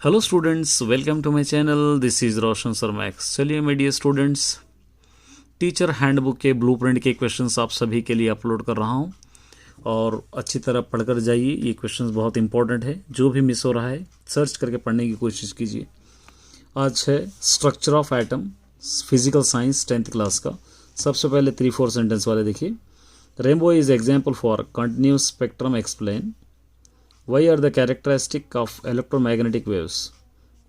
Hello students, welcome to my channel. This is Roshan Sharma X. चलिए मेरे dear students, teacher handbook के blueprint के questions आप सभी के लिए अपलोड कर रहा हूं और अच्छी तरह पढ़कर जाइए। ये क्वेश्चंस बहुत इंपॉर्टेंट है, जो भी मिस हो रहा है सर्च करके पढ़ने की कोशिश कीजिए। आज है structure of atom, physical science 10th class का। सबसे पहले 3-4 सेंटेंस वाले देखिए। Rainbow is example for continuous spectrum, explain. Why are the characteristic of electromagnetic waves?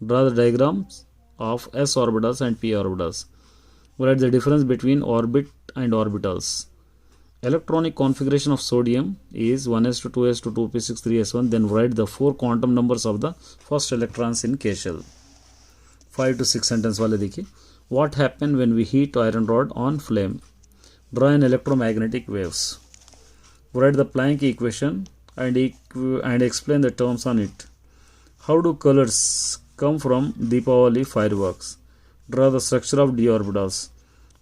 Draw the diagrams of s orbitals and p orbitals. Write the difference between orbit and orbitals. Electronic configuration of sodium is 1s2 2s2 2p6 3s1. Then write the 4 quantum numbers of the first electrons in K shell. 5 to 6 sentence वाले देखिए। What happen when we heat iron rod on flame? Draw an electromagnetic waves. Write the Planck equation and explain the terms on it. How do colors come from Deepavali fireworks? Draw the structure of d orbitals.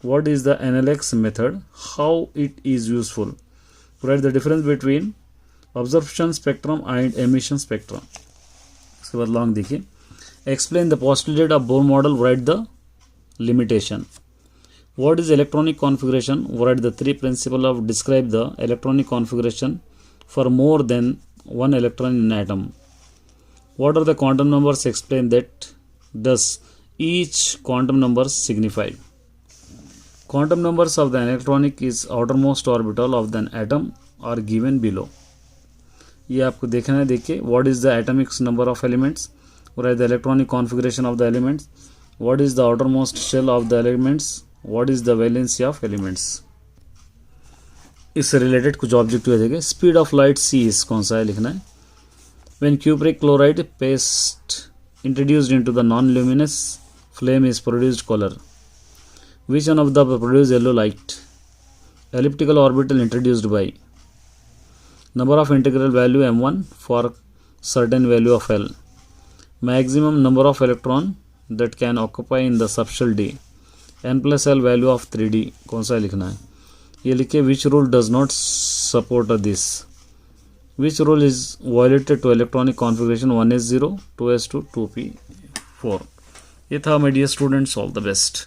What is the NLX method? How it is useful? Write the difference between absorption spectrum and emission spectrum. इसके बाद long देखिए। Explain the postulate of Bohr model. Write the limitation. What is electronic configuration? Write the 3 principles of describe the electronic configuration for more than one electron in an atom. What are the quantum numbers? Explain that. Thus, each quantum number signify. Quantum numbers of the electronic is outermost orbital of the atom are given below. ये आपको देखना है, देखिए। What is the atomic number of elements? Write the electronic configuration of the elements. What is the outermost shell of the elements? What is the valency of elements? इससे related कुछ objective देखें। Speed of light c is कौन सा है लिखना है। When cupric chloride paste introduced into the non luminous flame is produced colour. Which one of the produce yellow light. Elliptical orbital introduced by. Number of integral value m1 for certain value of l। Maximum number of electron that can occupy in the subshell d। n+l value of 3d कौन सा लिखना है। ये लिखिए। Which rule does not support this. Which rule is violated to electronic configuration 1s0 2s2 2p4। ये था my dear students, all the best.